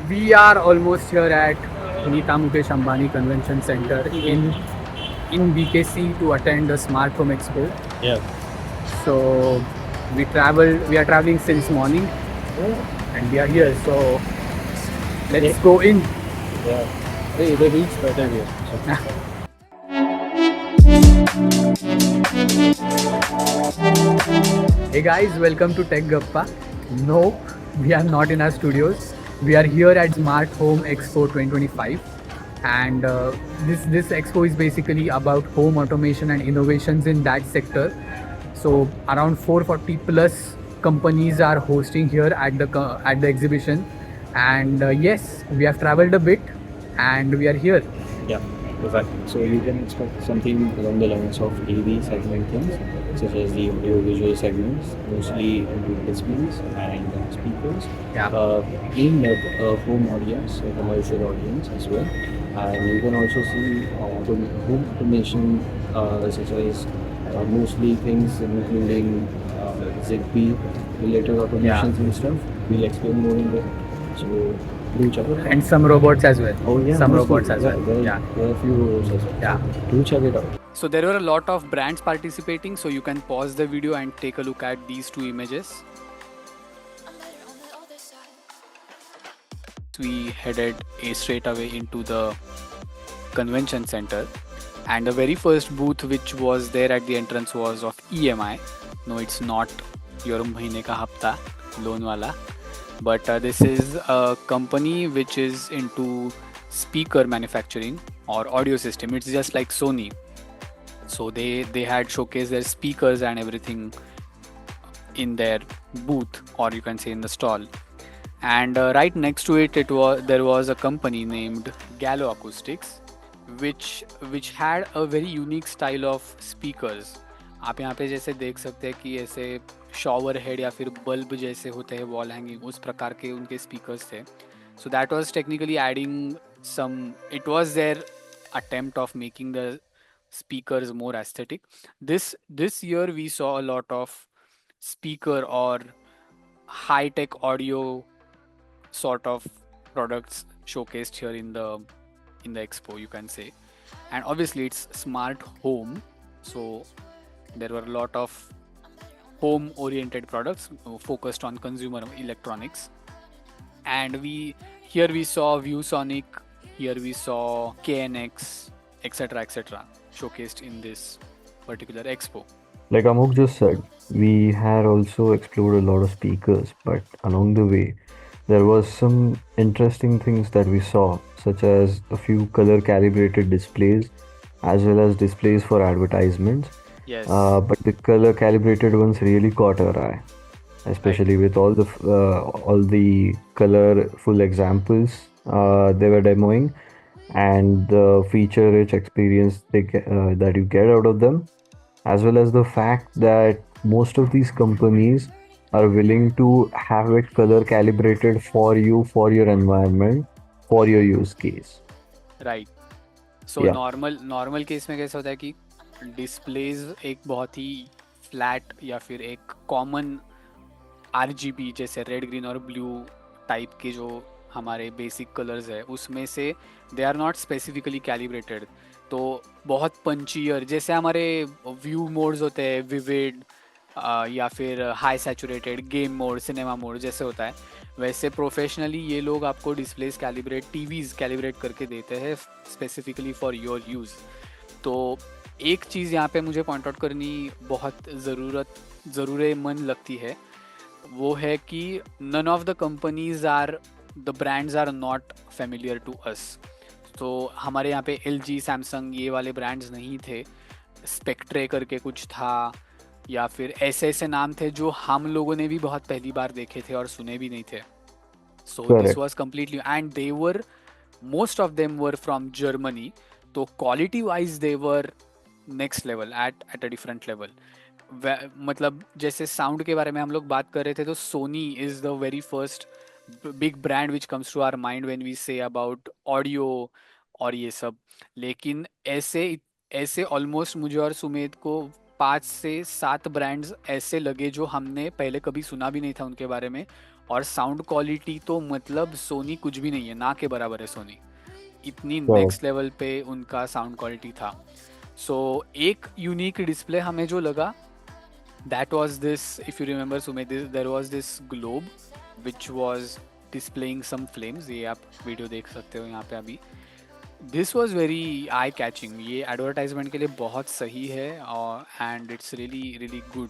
We are almost here at Nita Mukesh Ambani Convention Center in BKC to attend the Smart Home Expo. Yeah. So we are traveling since morning and we are here. So let's go in. Yeah. They reach better here. Hey guys, welcome to Tech Gappa. No, we are not in our studios. We are here at Smart Home Expo 2025, and this expo is basically about home automation and innovations in that sector. So around 440 plus companies are hosting here at the exhibition, and yes, we have traveled a bit, and we are here. Yeah. Exactly. So you can expect something along the lines of AV segment things, such as the audio visual segments, mostly into displays and speakers, Yeah. aimed at home audience, a commercial audience as well. And you can also see home automation, such as mostly things including ZigBee related automations and stuff. We'll explain more in there. So do check it out. And some robots as well. Oh yeah, Some mostly. robots as well. Yeah. There are a few robots as well. Yeah. Do check it out. So there were a lot of brands participating, so you can pause the video and take a look at these two images. We headed straight away into the convention center, and the very first booth which was there at the entrance was of EMI. No, it's not your mahine ka hafta loan wala, but this is a company which is into speaker manufacturing or audio system. It's just like Sony. So they had showcased their speakers and everything in their booth, or you can say in the stall. And right next to it, there was a company named Gallo Acoustics, which had a very unique style of speakers. आप यहाँ पे जैसे देख सकते हैं कि ऐसे shower head या फिर बल्ब जैसे होते हैं वॉल हैंगिंग, उस प्रकार के उनके स्पीकर्स थे. So that was technically adding some. It was their attempt of making the speakers more aesthetic. This year we saw a lot of speaker or high tech audio sort of products showcased here in the expo, you can say. And obviously it's smart home, so there were a lot of home oriented products focused on consumer electronics. And we saw ViewSonic, here we saw KNX, etc showcased in this particular expo. Like Amok just said, we had also explored a lot of speakers, but along the way, there was some interesting things that we saw, such as a few color calibrated displays, as well as displays for advertisements. Yes. But the color calibrated ones really caught our eye, especially with all the colorful examples they were demoing, and the feature-rich experience that you get out of them, as well as the fact that most of these companies are willing to have it color calibrated for you, for your environment, for your use case. Right. So Yeah. Normal case में कैसा होता है कि displays एक बहुत ही flat या फिर एक कॉमन RGB जैसे रेड ग्रीन और ब्लू टाइप के जो हमारे बेसिक कलर्स है उसमें से they are not specifically calibrated. तो बहुत पंचियर जैसे हमारे व्यू मोड्स होते हैं, विविड या फिर high saturated, game mode, cinema mode जैसे होता है, वैसे प्रोफेशनली ये लोग आपको डिस्प्लेस कैलिब्रेट, टीवीज़ कैलिब्रेट करके देते हैं स्पेसिफिकली फॉर योर यूज़. तो एक चीज़ यहाँ पे मुझे पॉइंट आउट करनी बहुत ज़रूरतमंद लगती है, वो है कि none of the companies are, the brands are not familiar to us. तो हमारे यहाँ पे LG, सैमसंग ये वाले ब्रांड्स नहीं थे. स्पेक्ट्रे करके कुछ था, या फिर ऐसे ऐसे नाम थे जो हम लोगों ने भी बहुत पहली बार देखे थे और सुने भी नहीं थे. So this Correct. Was completely, and they were, most of them were from Germany. तो quality wise they were next level, at a different level. मतलब जैसे साउंड के बारे में हम लोग बात कर रहे थे, तो Sony is the very first big brand which comes to our mind when we say about audio और ये सब. लेकिन ऐसे ऐसे ऑलमोस्ट मुझे और सुमेध को 5 से 7 ब्रांड्स ऐसे लगे जो हमने पहले कभी सुना भी नहीं था उनके बारे में, और साउंड क्वालिटी तो मतलब सोनी कुछ भी नहीं है, ना के बराबर है सोनी, इतनी Correct. नेक्स्ट लेवल पे उनका साउंड क्वालिटी था। सो एक यूनिक डिस्प्ले हमें जो लगा, that was this, if you remember Sumit, there was this globe which was displaying some flames, ये आप वीडियो देख सकते हो यहाँ पे अभी। This was very eye catching, ये एडवर्टाइजमेंट के लिए बहुत सही है, और and it's really really good,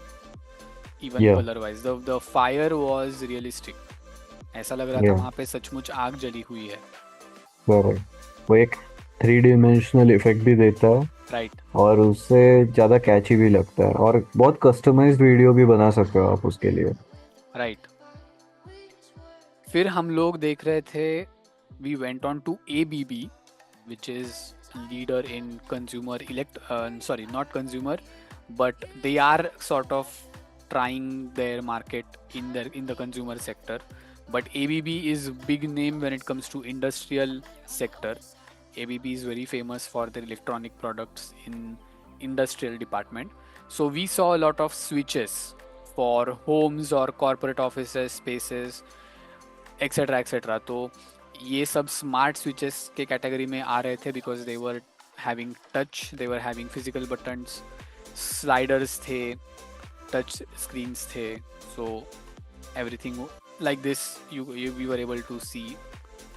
even Yeah, colour wise the fire was realistic, ऐसा लग रहा था yeah, वहाँ पे सचमुच आग जली हुई है। correct. वो एक थ्री डिमेंशनल इफेक्ट भी देता है राइट। और उससे ज़्यादा कैची भी लगता है, और बहुत कस्टमाइज्ड वीडियो भी बना सकते हो आप उसके लिए। राइट। फिर हम लोग देख रहे थे, we went on to ABB which is leader in consumer sorry, not consumer, but they are sort of trying their market in the consumer sector. But ABB is big name when it comes to industrial sector. ABB is very famous for their electronic products in industrial department. So we saw a lot of switches for homes or corporate offices, spaces, etcetera etcetera. तो ये सब smart switches के category में आ रहे थे, because they were having touch, they were having physical buttons, sliders थे, touch screens थे, so everything like this you were able to see.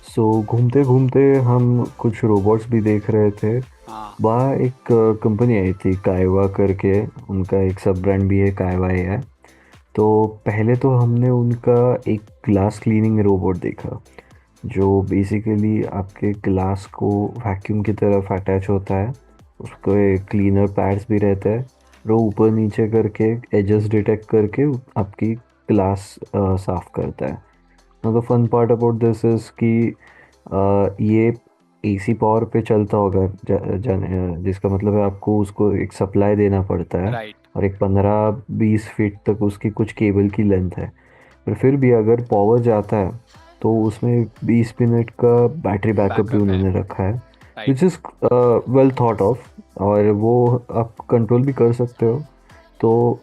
So घूमते घूमते हम कुछ रोबोट्स भी देख रहे थे। हाँ। वहाँ एक कंपनी आई थी कायवा करके, उनका एक सब ब्रांड भी है, कायवा ही है। तो पहले तो हमने उनका एक ग्लास क्लीनिंग रोबोट देखा, जो बेसिकली आपके ग्लास को वैक्यूम की तरफ अटैच होता है, उसको एक क्लीनर पैड्स भी रहता है, वो ऊपर नीचे करके एजेस डिटेक्ट करके आपकी ग्लास साफ करता है। Now the fun part about this is कि ये एसी पावर पे चलता होगा, जिसका मतलब है आपको उसको एक सप्लाई देना पड़ता है, राइट। और एक 15-20 फीट तक उसकी कुछ केबल की लेंथ है। पर फिर भी अगर पावर जाता है तो उसमें 20 मिनट का बैटरी बैकअप भी बैकअप है। उन्होंने रखा है, which right. Is well thought of, और वो आप कंट्रोल भी कर सकते हो। तो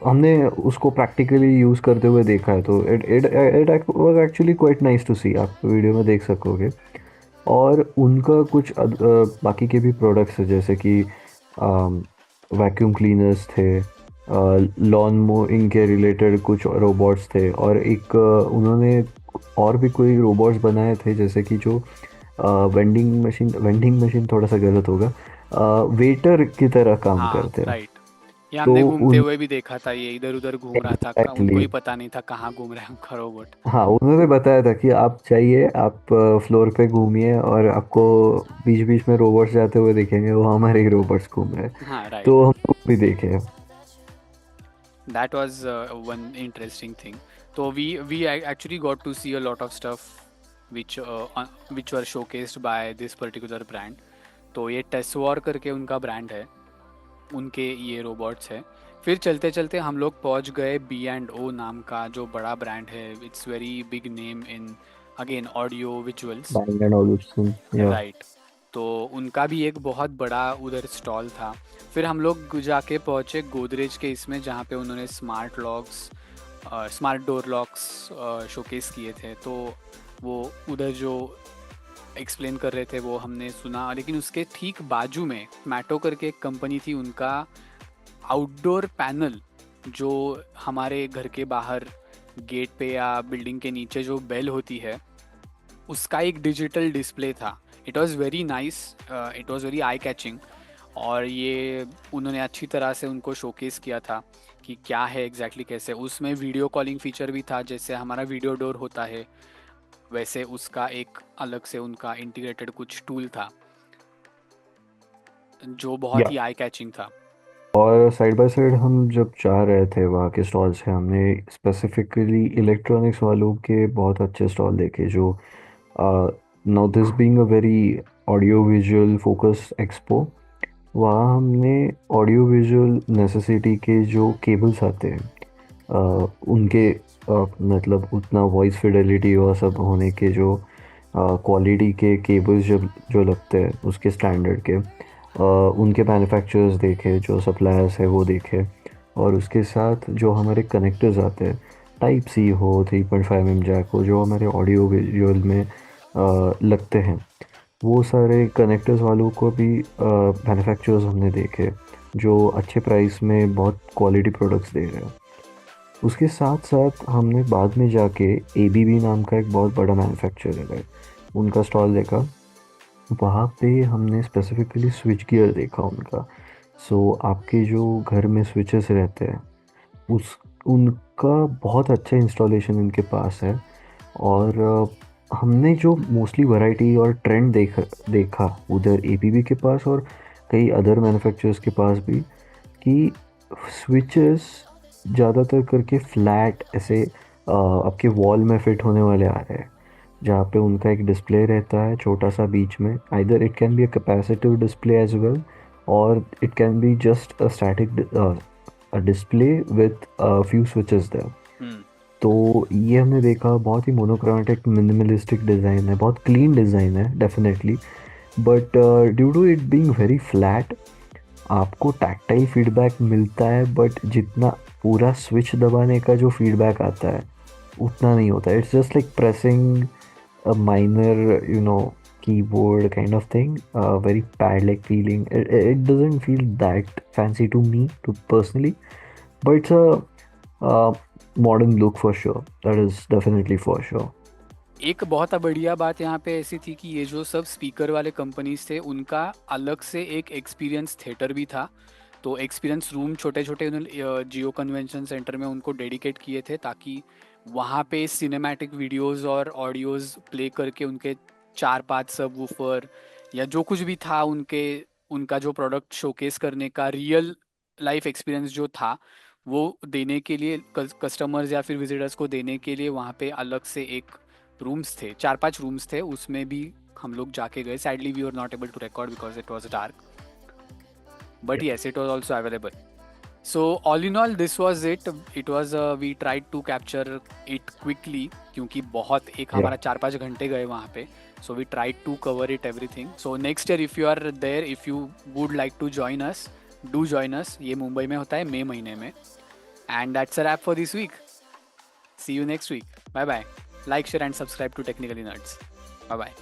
हमने उसको प्रैक्टिकली यूज़ करते हुए देखा है, तो it was actually quite nice to see, आप वीडियो में देख सकोगे। और उनका कुछ बाकी के भी प्रोडक्ट्स है, जैसे कि वैक्यूम क्लीनर्स थे, लॉन मोइंग के रिलेटेड कुछ रोबोट्स थे, और एक उन्होंने और भी कोई रोबोट्स बनाए थे, जैसे कि जो वेंडिंग मशीन थोड़ा सा गलत होगा, वेटर की तरह काम हाँ। करते हैं। राइट। ये तो हमने घूमते उन हुए भी देखा था, ये इधर उधर घूम रहा था, उनको एग्जैक्टली, ही पता नहीं था कहाँ घूम रहा है उनका रोबोट। हाँ, उन्होंने बताया था कि आप चाहिए, आप फ्लोर पे घूमिए और आपको बीच बीच में रोबोट्स जाते हुए दिखेंगे, वो हमारे ही रोबोट्स घूम रहे हैं। हाँ। राइट। तो हम लोग भी देखे। That was one interesting thing. So we actually got to see a lot of stuff which were showcased by this particular brand. तो ये टेस्वॉर करके उनका ब्रांड है, उनके ये रोबोट्स है। फिर चलते चलते हम लोग पहुंच गए B&O नाम का जो बड़ा ब्रांड है, it's very big name in again audio visuals. Bang and Olufsen, या राइट। तो उनका भी एक बहुत बड़ा उधर स्टॉल था। फिर हम लोग जाके पहुँचे गोदरेज के इसमें, जहाँ पे उन्होंने smart locks, smart door locks showcase किए थे। तो वो उधर जो एक्सप्लेन कर रहे थे वो हमने सुना, लेकिन उसके ठीक बाजू में मैटो करके एक कंपनी थी, उनका आउटडोर पैनल, जो हमारे घर के बाहर गेट पे या बिल्डिंग के नीचे जो बेल होती है, उसका एक डिजिटल डिस्प्ले था। It was very nice, it was very eye catching, और ये उन्होंने अच्छी तरह से उनको शोकेस किया था कि क्या है एग्जैक्टली कैसे। उसमें वीडियो कॉलिंग फीचर भी था, जैसे हमारा वीडियो डोर होता है वैसे उसका एक अलग से उनका इंटीग्रेटेड कुछ टूल था, जो बहुत या ही आई कैचिंग था। और साइड बाय साइड हम जब जा रहे थे वहाँ के स्टॉल से, हमने स्पेसिफिकली इलेक्ट्रॉनिक्स वालों के बहुत अच्छे स्टॉल देखे, जो now this being a very audio visual focus expo, वहाँ हमने ऑडियो विजुअल नेसेसिटी के जो केबल्स आते हैं, उनके मतलब उतना वॉइस फिडेलिटी और सब होने के जो क्वालिटी के केबल्स जब जो लगते हैं उसके स्टैंडर्ड के, उनके मैन्युफैक्चरर्स देखे, जो सप्लायर्स है वो देखे, और उसके साथ जो हमारे कनेक्टर्स आते हैं टाइप सी हो, 3.5 mm जैक हो, जो हमारे ऑडियो विजुअल में लगते हैं, वो सारे कनेक्टर्स वालों को भी मैन्युफैक्चरर्स हमने देखे जो अच्छे प्राइस में बहुत क्वालिटी प्रोडक्ट्स दे रहे हैं। उसके साथ साथ हमने बाद में जाके एबीबी नाम का एक बहुत बड़ा मैन्युफैक्चरर है, उनका स्टॉल देखा। वहाँ पे हमने स्पेसिफिकली स्विच गियर देखा उनका। सो आपके जो घर में स्विचेस रहते हैं, उस उनका बहुत अच्छा इंस्टॉलेशन इनके पास है। और हमने जो मोस्टली वैरायटी और ट्रेंड देखा उधर एपीबी के पास और कई अदर मैन्युफैक्चरर्स के पास भी, कि स्विचेस ज़्यादातर करके फ्लैट ऐसे आपके वॉल में फिट होने वाले आ रहे हैं, जहाँ पे उनका एक डिस्प्ले रहता है छोटा सा बीच में। Either it can be a capacitive display as well, और it can be just a static display with few switches there. तो ये हमने देखा, बहुत ही मोनोक्रोमेटिक मिनिमलिस्टिक डिज़ाइन है, बहुत क्लीन डिज़ाइन है definitely, but due to it being very flat आपको टैक्टाइल फीडबैक मिलता है, बट जितना पूरा स्विच दबाने का जो फीडबैक आता है उतना नहीं होता। It's just like pressing a minor, keyboard kind of thing, very pad-like feeling. It doesn't feel that fancy to me, to personally, but it's a modern look for sure. That is definitely for sure. एक बहुत बढ़िया बात यहाँ पे ऐसी थी कि ये जो सब स्पीकर वाले कंपनीज थे उनका अलग से एक एक्सपीरियंस थिएटर भी था। तो एक्सपीरियंस रूम छोटे छोटे उन्होंने जियो कन्वेंशन सेंटर में उनको डेडिकेट किए थे, ताकि वहाँ पे सिनेमैटिक वीडियोस और ऑडियोज प्ले करके उनके 4-5 सब वूफर या जो कुछ भी था उनके उनका जो प्रोडक्ट शोकेस करने का रियल लाइफ एक्सपीरियंस जो था वो देने के लिए, कस्टमर्स या फिर विजिटर्स को देने के लिए वहाँ पे अलग से एक रूम्स थे, 4-5 रूम्स थे, उसमें भी हम लोग जाके गए। Sadly we were not able to record because it was dark, but yes it was also available. So all in all this was it. It was we tried to capture it quickly क्योंकि बहुत एक Yeah. हमारा 4-5 घंटे गए वहाँ पे. So we tried to cover it everything. So next year if you are there, if you would like to join us, do join us. ये मुंबई में होता है मई महीने में. And that's a wrap for this week. See you next week. Bye bye. Like, share and subscribe to Technically Nerds. Bye bye.